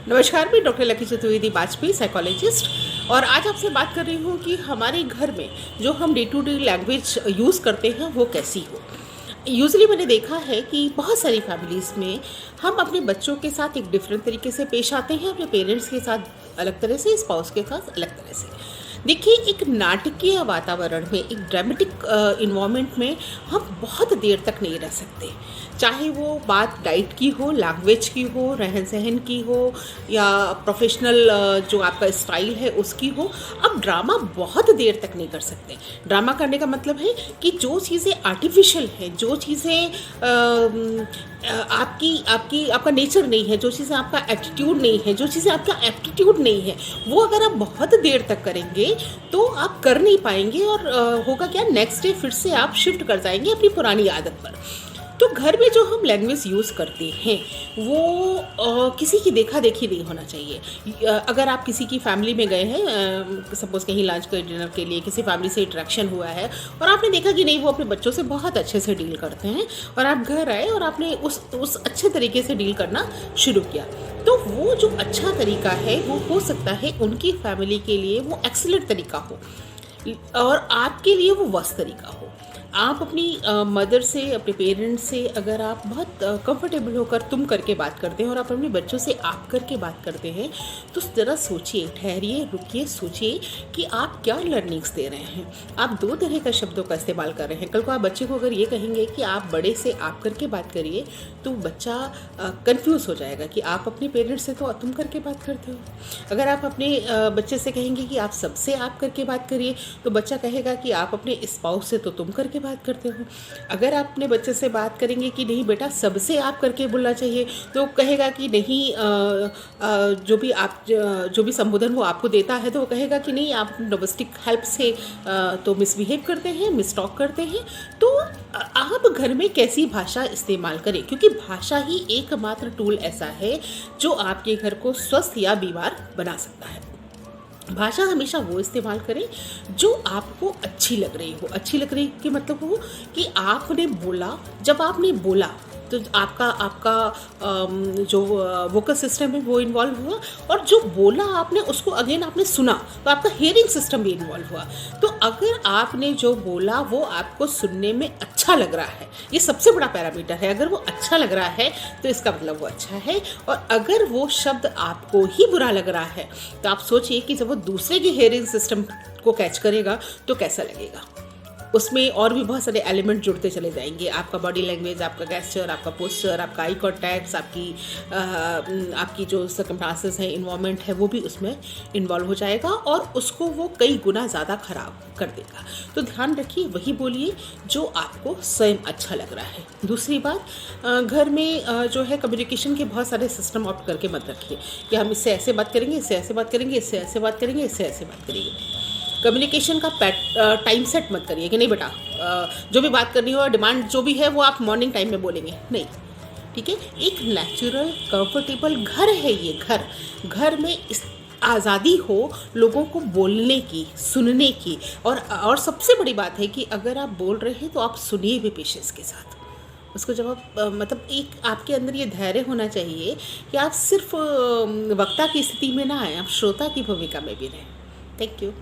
नमस्कार, मैं doctor lucky Chaturvedi Vajpayee, psychologist. और आज आपसे बात कर रही हूँ कि हमारे घर में जो हम day to day language use करते हैं वो कैसी हो। यूजुअली मैंने देखा है कि बहुत सारी फैमिलीज़ में हम अपने बच्चों के साथ एक डिफरेंट तरीके से पेश आते हैं, अपने पेरेंट्स के साथ अलग तरह से, स्पाउस के साथ अलग तरह से। देखिए, एक नाटकीय वातावरण में, एक ड्रामेटिक इन्वायरमेंट में हम बहुत देर तक नहीं रह सकते। चाहे वो बात डाइट की हो, लैंग्वेज की हो, रहन सहन की हो, या प्रोफेशनल जो आपका स्टाइल है उसकी हो। अब ड्रामा बहुत देर तक नहीं कर सकते। ड्रामा करने का मतलब है कि जो चीज़ें आर्टिफिशियल हैं, जो चीज़ें आपका नेचर नहीं है, जो चीज़ें आपका एटीट्यूड नहीं है, जो चीज़ें आपका एप्टीट्यूड नहीं है, वो अगर आप बहुत देर तक करेंगे तो आप कर नहीं पाएंगे। और होगा क्या, नेक्स्ट डे फिर से आप शिफ्ट कर जाएंगे अपनी पुरानी आदत पर। तो घर में जो हम लैंग्वेज यूज़ करते हैं वो किसी की देखा देखी नहीं होना चाहिए। अगर आप किसी की फैमिली में गए हैं, सपोज़ कहीं लंच के डिनर के लिए किसी फैमिली से इंटरेक्शन हुआ है और आपने देखा कि नहीं, वो अपने बच्चों से बहुत अच्छे से डील करते हैं, और आप घर आए और आपने उस अच्छे तरीके से डील करना शुरू किया, तो वो जो अच्छा तरीका है वो हो सकता है उनकी फैमिली के लिए वो एक्सीलेंट तरीका हो और आपके लिए वो वर्स्ट तरीका हो। आप अपनी मदर से, अपने पेरेंट्स से अगर आप बहुत कंफर्टेबल होकर तुम करके बात करते हैं और आप अपने बच्चों से आप करके बात करते हैं, तो ज़रा सोचिए, ठहरिए, रुकिए, सोचिए कि आप क्या लर्निंग्स दे रहे हैं। आप दो तरह का शब्दों का इस्तेमाल कर रहे हैं। कल को आप बच्चे को अगर ये कहेंगे कि आप बड़े से आप करके बात करिए, तो बच्चा कंफ्यूज हो जाएगा कि आप अपने पेरेंट्स से तो तुम करके बात करते हो। अगर आप अपने बच्चे से कहेंगे कि आप सबसे आप करके बात करिए, तो बच्चा कहेगा कि आप अपने स्पाउस से तो तुम करके बात करते हो। अगर आप अपने बच्चे से बात करेंगे कि नहीं बेटा, सबसे आप करके बोलना चाहिए, तो कहेगा कि नहीं, जो भी संबोधन वो आपको देता है तो वो कहेगा कि नहीं, आप डोमेस्टिक हेल्प से तो मिसबिहेव करते हैं, मिसटॉक करते हैं। तो आप घर में कैसी भाषा इस्तेमाल करें, क्योंकि भाषा ही एकमात्र टूल ऐसा है जो आपके घर को स्वस्थ या बीमार बना सकता है। भाषा हमेशा वो इस्तेमाल करें जो आपको अच्छी लग रही हो। अच्छी लग रही के मतलब हो कि आपने बोला, जब आपने बोला तो आपका जो वोकल सिस्टम है वो इन्वॉल्व हुआ, और जो बोला आपने उसको अगेन आपने सुना, तो आपका हियरिंग सिस्टम भी इन्वॉल्व हुआ। तो अगर आपने जो बोला वो आपको सुनने में अच्छा लग रहा है, ये सबसे बड़ा पैरामीटर है। अगर वो अच्छा लग रहा है तो इसका मतलब वो अच्छा है। और अगर वो शब्द आपको ही बुरा लग रहा है, तो आप सोचिए कि जब वो दूसरे के हियरिंग सिस्टम को कैच करेगा तो कैसा लगेगा। उसमें और भी बहुत सारे एलिमेंट जुड़ते चले जाएंगे। आपका बॉडी लैंग्वेज, आपका गेस्चर, आपका पोस्चर, आपका आई कॉन्टैक्ट्स, आपकी जो सर्कमस्टांसेस हैं, इन्वायरमेंट है, वो भी उसमें इन्वॉल्व हो जाएगा और उसको वो कई गुना ज़्यादा ख़राब कर देगा। तो ध्यान रखिए, वही बोलिए जो आपको स्वयं अच्छा लग रहा है। दूसरी बात, घर में जो है कम्युनिकेशन के बहुत सारे सिस्टम ऑप्ट करके मत रखिए कि हम इससे ऐसे बात करेंगे, इससे ऐसे बात करेंगे, इससे ऐसे बात करेंगे, इससे ऐसे बात करेंगे। कम्युनिकेशन का टाइम सेट मत करिए कि नहीं बेटा, जो भी बात करनी हो, डिमांड जो भी है वो आप मॉर्निंग टाइम में बोलेंगे, नहीं। ठीक है, एक नेचुरल कंफर्टेबल घर है ये घर में इस आज़ादी हो लोगों को बोलने की, सुनने की। और सबसे बड़ी बात है कि अगर आप बोल रहे हैं तो आप सुनिए भी पेशेंस के साथ उसको। जब आप मतलब एक आपके अंदर ये धैर्य होना चाहिए कि आप सिर्फ वक्ता की स्थिति में ना आए, आप श्रोता की भूमिका में भी रहें। Thank you.